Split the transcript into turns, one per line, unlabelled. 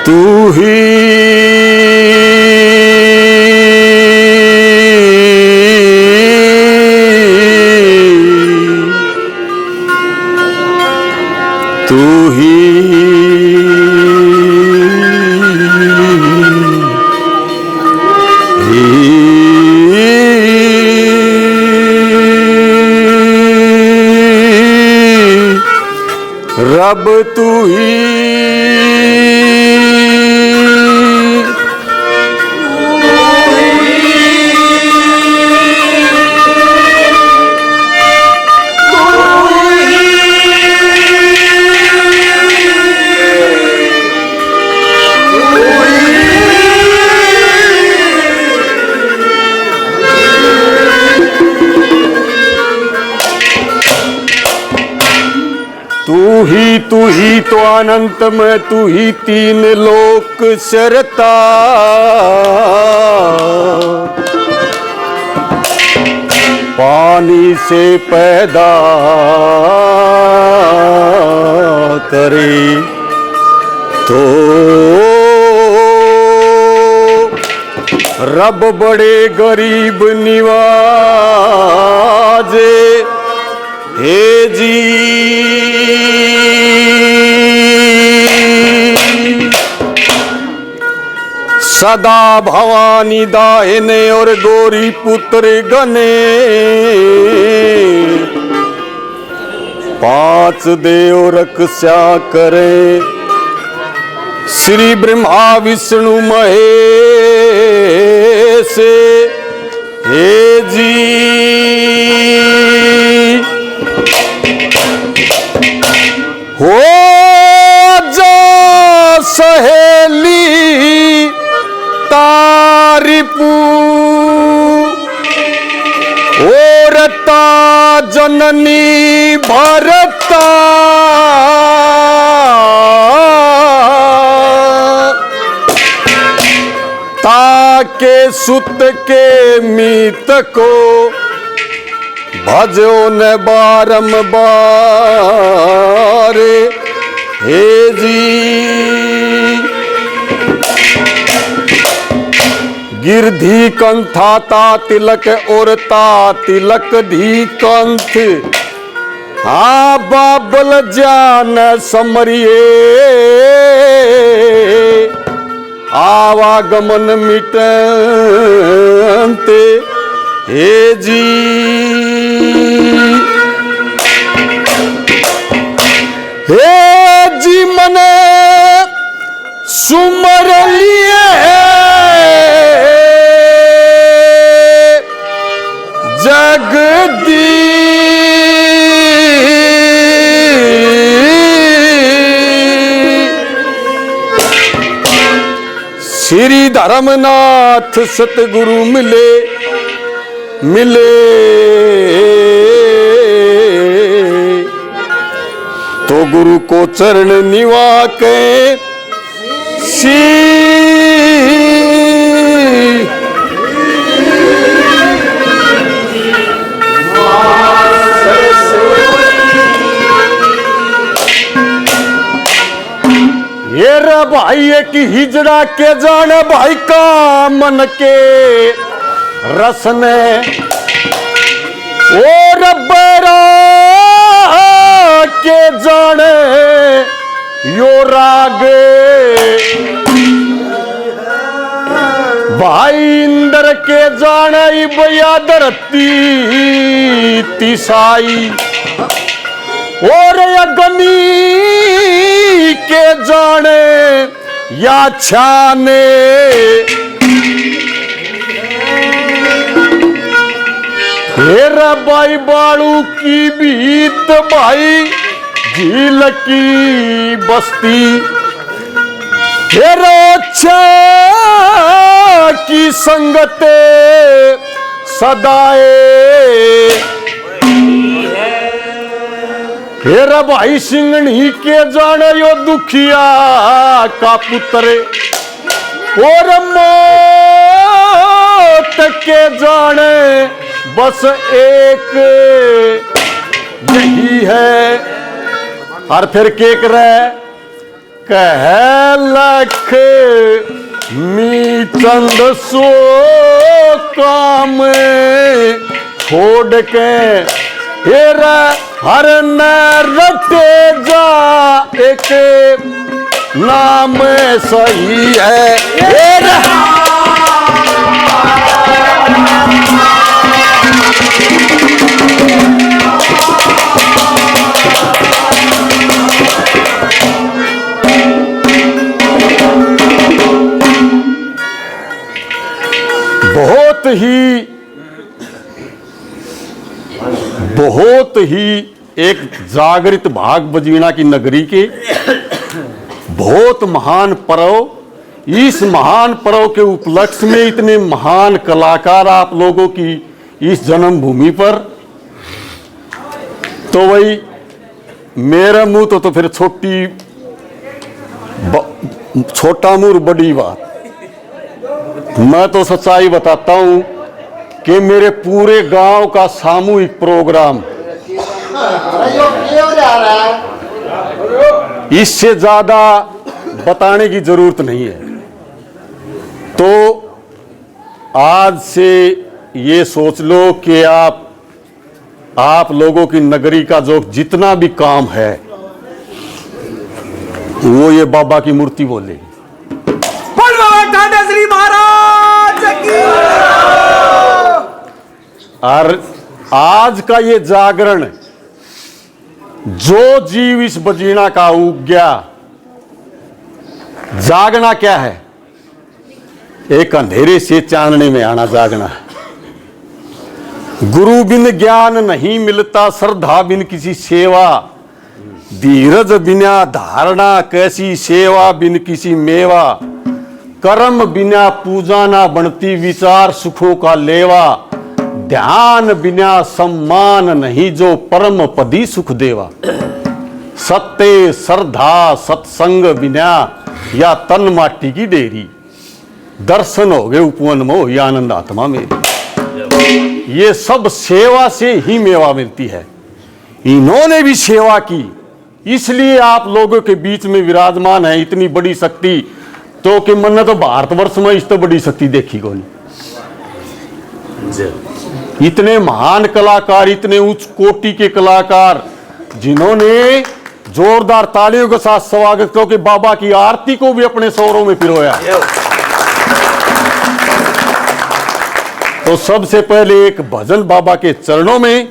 तू ही रब तू ही तू ही तो अनंत में, तू ही तीन लोक शरता। पानी से पैदा करे तो रब बड़े गरीब निवाजे। हे जी सदा भवानी दाहिने और गोरी पुत्र गने। पांच देव रक्षा करे, श्री ब्रह्मा विष्णु महेश। हे जी हो जा सहेली तारिपू औरता जननी भरता। ताके सुत के मीत को भजो न बारंबार। हे जी गिरधी कंथा ता तिलक और ता तिलक धी कंथ। हाँ बाबल जान समरिए आवागमन मिटते। हे जी हे जी मने सुमर लिए जगदी श्री धर्मनाथ सतगुरु मिले मिले तो गुरु को चरण निवा के सी। ये रे भाई एक हिजड़ा के जाने भाई का मन के रसने और बेरा के जाने यो रागे। भाई इंद्र के जाने भैया धरती तिसाई और अग्नि के जाने या छाने। हेरा भाई बाड़ू की बीत भाई झील की बस्ती। हेरा अच्छा की संगते सदाए हेरा भाई सिंगनी के जाने यो दुखिया का पुत्र और मौत के जाने बस एक यही है। और फिर के करे कह लख मी चंद सो काम छोड़ के हेरा हर न रटे जा एक नाम सही है। हेरा बहुत ही एक जागृत भाग बजीना की नगरी के बहुत महान पर्व। इस महान पर्व के उपलक्ष्य में इतने महान कलाकार आप लोगों की इस जन्मभूमि पर, तो वही मेरा मुंह तो फिर छोटा मुंह बड़ी बात। मैं तो सच्चाई बताता हूं कि मेरे पूरे गांव का सामूहिक प्रोग्राम इससे ज्यादा बताने की जरूरत नहीं है। तो आज से ये सोच लो कि आप लोगों की नगरी का जो जितना भी काम है वो ये बाबा की मूर्ति बोलेगी।
श्री महाराज की।
और आज का ये जागरण जो जीव इस बजीना का उग गया, जागना क्या है? एक अंधेरे से चांदने में आना जागना है। गुरु बिन ज्ञान नहीं मिलता, श्रद्धा बिन किसी सेवा, धीरज बिना धारणा कैसी सेवा बिन किसी मेवा, कर्म बिना पूजा ना बनती विचार सुखों का लेवा, ध्यान बिना सम्मान नहीं जो परम पदी सुख देवा, सत्य श्रद्धा सत्संग बिना या तन माटी की डेरी, दर्शन हो गए उपवन मोह या आनंद आत्मा मेरी। ये सब सेवा से ही मेवा मिलती है। इन्होंने भी सेवा की, इसलिए आप लोगों के बीच में विराजमान है। इतनी बड़ी शक्ति तो कि मन तो भारतवर्ष में इस तो बड़ी शक्ति देखी को नहीं। इतने महान कलाकार, इतने उच्च कोटि के कलाकार जिन्होंने जोरदार तालियों के साथ स्वागत क्योंकि बाबा की आरती को भी अपने स्वरों में पिरोया। तो सबसे पहले एक भजन बाबा के चरणों में